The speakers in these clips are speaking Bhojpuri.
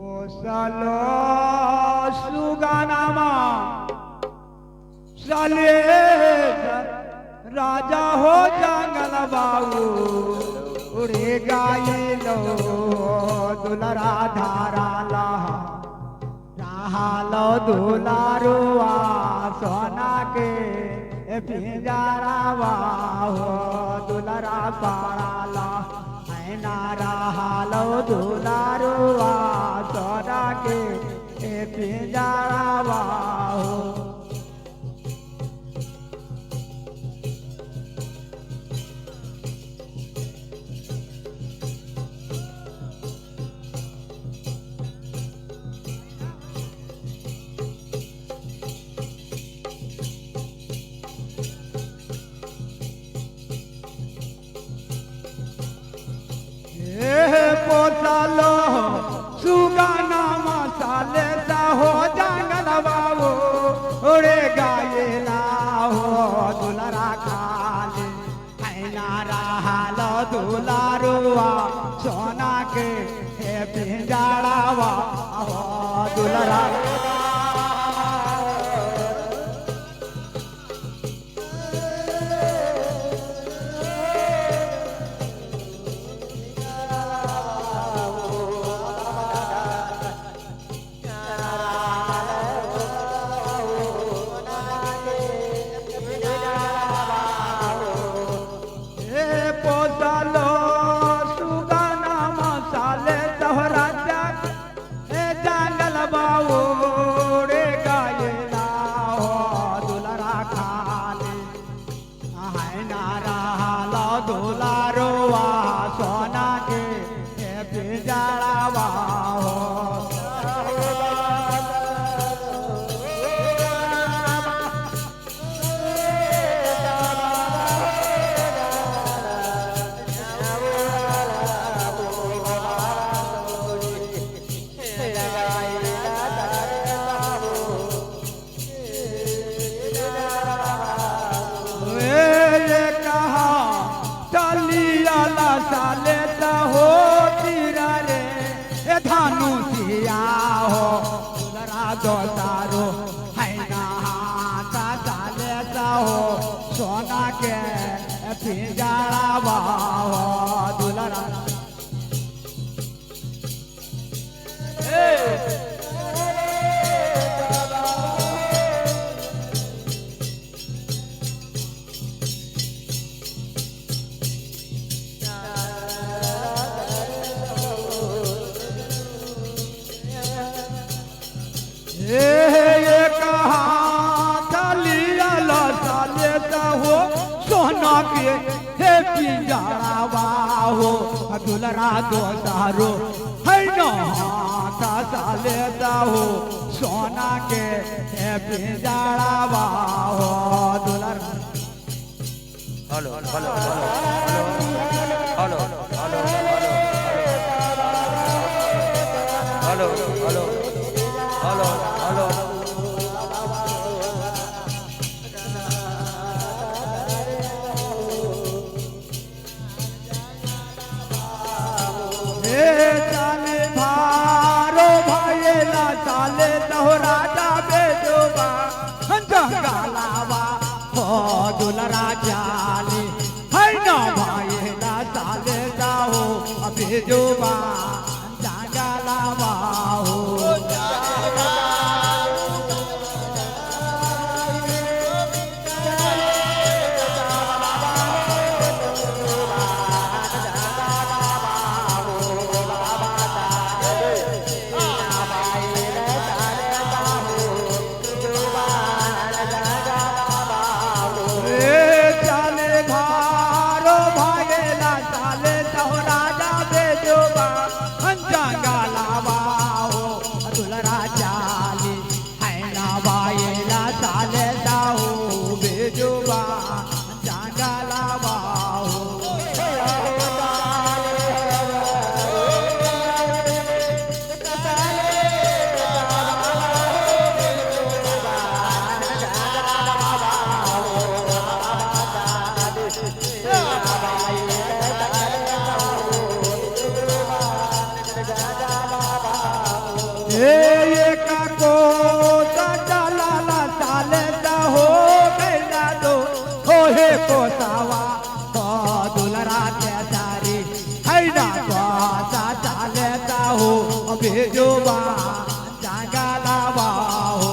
પોસલો સુગાનામાં ચાલે રાજા હો જંગલ બાબુ ઉડે ગાયેલો દુલરા ધારાલા રાહાલો દુલારુઆ સોના કે પિંજારાવા હો દુલરા પાળાલા નારાહાલો દુલારુઆ સોના કે પિંજારાવા હો પોતાલો સુગાના મસાલે હો જંગલ બાબુ ઓરે ગાયેલા હો દુલરા ખાલે નારા હાલો દુલારુઆ સોના કે પિંજાળાવા હો દુલરા તારો સોના કે પિંજાળાવા દુલરા हे पिंजारावा हो दुलरा दो सारो है नो का लेता हो सोना के हे पिंजारावा हो दुलरा hello hello hello hello hello hello hello hello hello चाले भारो भाईला चाले तो राजा बेजोबा जंगलावा हो दुलरा चाले है ना भाईला चाले जाओ बेजोबा जंगलावा हो ये काको चला चाले हो कैला दो हो हे कोसावा हो दुलरा त्याचारी है ना कोसा चाले हो भेजोबा जागा लावा हो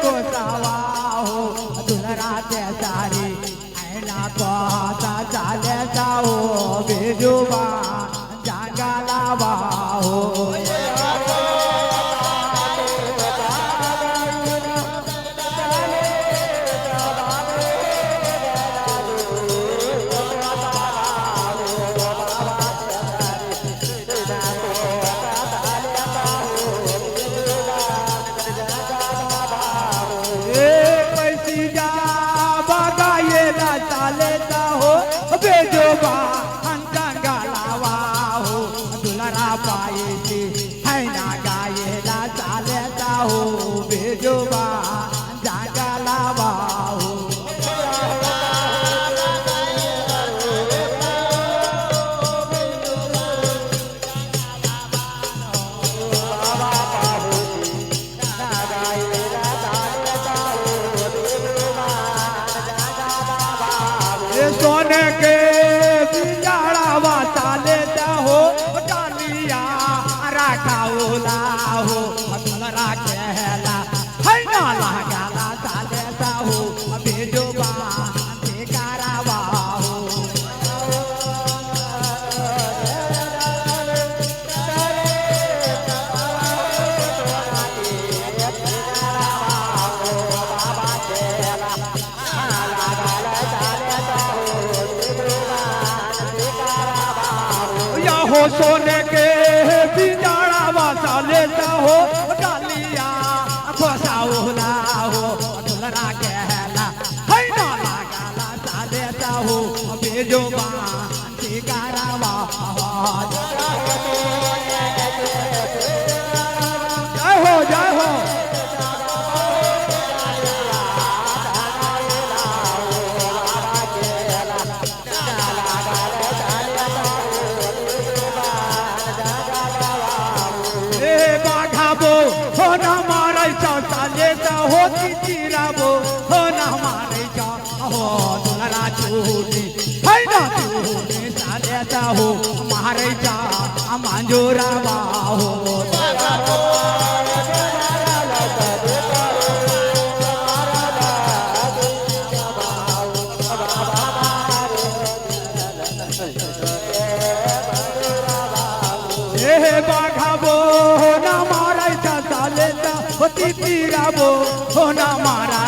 कोसावा हो दुलरा त्याचारी ऐना कोसा चाले जाओ भेजोबा जागा लावा हो बेजोबा अंतंगा लावा हो दुलरा पाए से है ना गायेला चालेता हो बेजोबा जागा लावा हो सोने के बिजाड़ावा चालेता हो डालिया राखाओला हो दुलरा कहला है ना लगाला चालेता हो बेजोबा बेकारावा हो हो सोने के बिजाड़ावा चालेता हो डालिया फसाओला हो दुलरा कहला है ना लगाला चालेता हो बेजोबा बेकारावा जय हो जय हो हो ना मारे चालेता हो तीराबो हो ना मारे हो दुलरा चूनी है ना चूनी चालेता हो मारे मंजूरावा हो बाघाबो हो ना मारा चालेता हो तीराबो हो ना मारा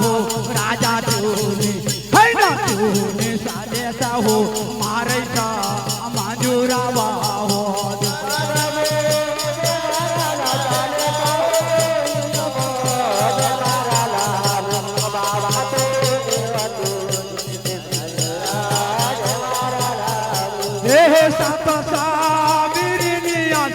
हो राजा चूनी है ना चूनी चालेता हो मारे मंजूरावा हो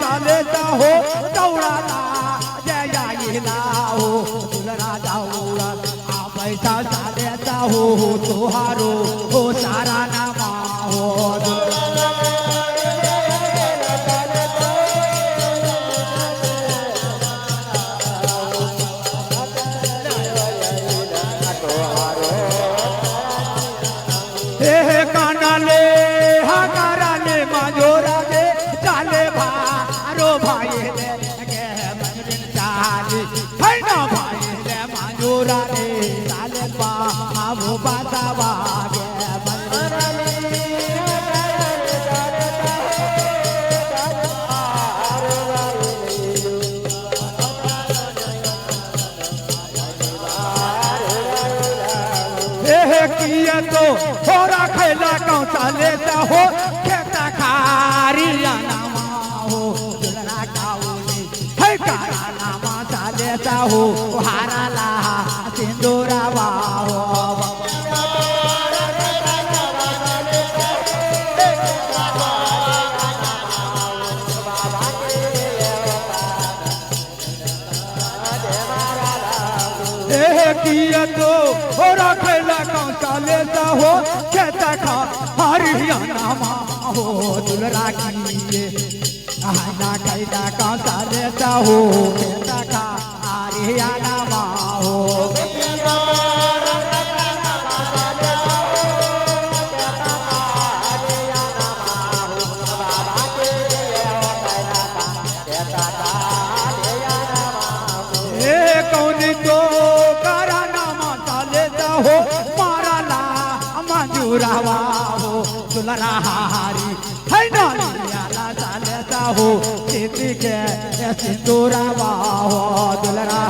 चालेता हो दौड़ाला जया हो दुलरा दौड़ा पैसा चालेता हो तुहारो हो सारा नामा हो काना ले हकारा ले माजोरा ले चाले भारो भाई ले के मंदिर चाली है ना भाई ले माजोरा ले चाले बाबू बातावा के किया तो हो रखेला कौन चालेता हो खेता खारिया नामा हो दुलरा काउली है कारा नामा चालेता हो हाराला सिंदूरा वाहो किया तो हो रखेला कौसा लेता हो कहता खा हरियाणा माँ हो दुलरा किए आना कैदा कौसा लेता हो कहता खा हरियाणा माँ हो कौन तो हो मारा ला मंजूरावा हो दुलरा हारी है ना ला चालता हो सीती के सिंदूरावा हो दुलरा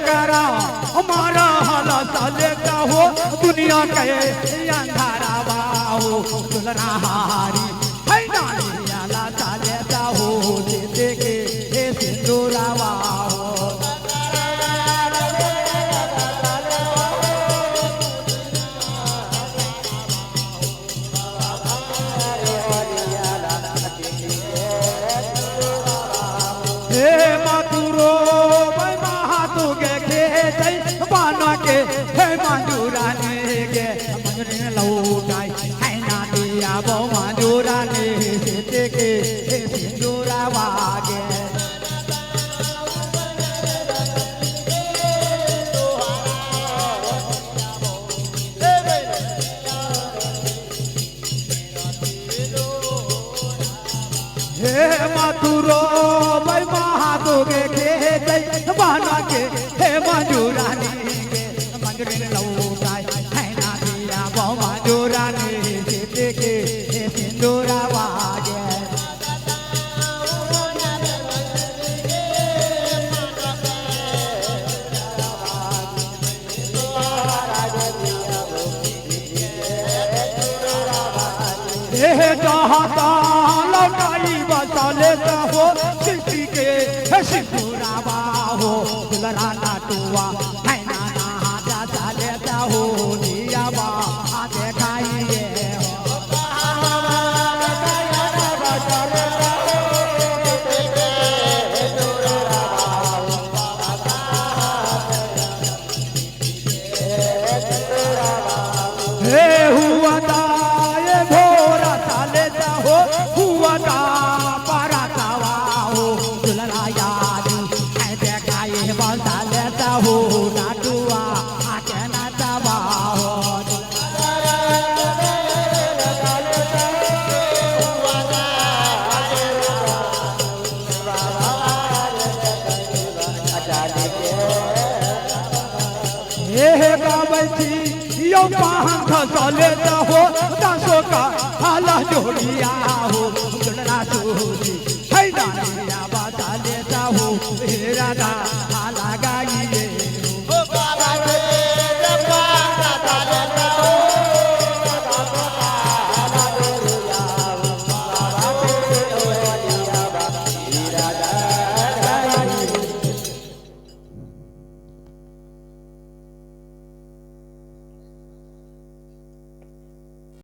करा हमारा हाला चालता हो दुनिया के अंधारा हो दुलरा हारी है नाला चालता हो देते के सिंदूरा हो हे मातुरो के हे मंजूरा ने के मंजूरी लौटाई है ना दिया वो मंजूरा ने सीते के सिंदूरा वागे हे मातुरो भाई महादो के खेत बना के हे मंजूरा ने लौटाई है ना दिया वो मंजूरा ने सीते के सिंदूरा वागे जहाँ लौटाई बसा लेता हो सीती के सिंदूरा हो दुलरा नाटुआ है ना लेता हो लिया बा देखाइए हे हुआ दा ये भोरा लेता हो हुआ दा पारा कावा हो दुलरा याद है देखाइए बसा लेता हो नाटुआ यो पाहन खसा लेता हो दासों का हाला जोड़िया हो दुलरा सूरी है दानिया बता लेता हो हेरा दा हाला गाइए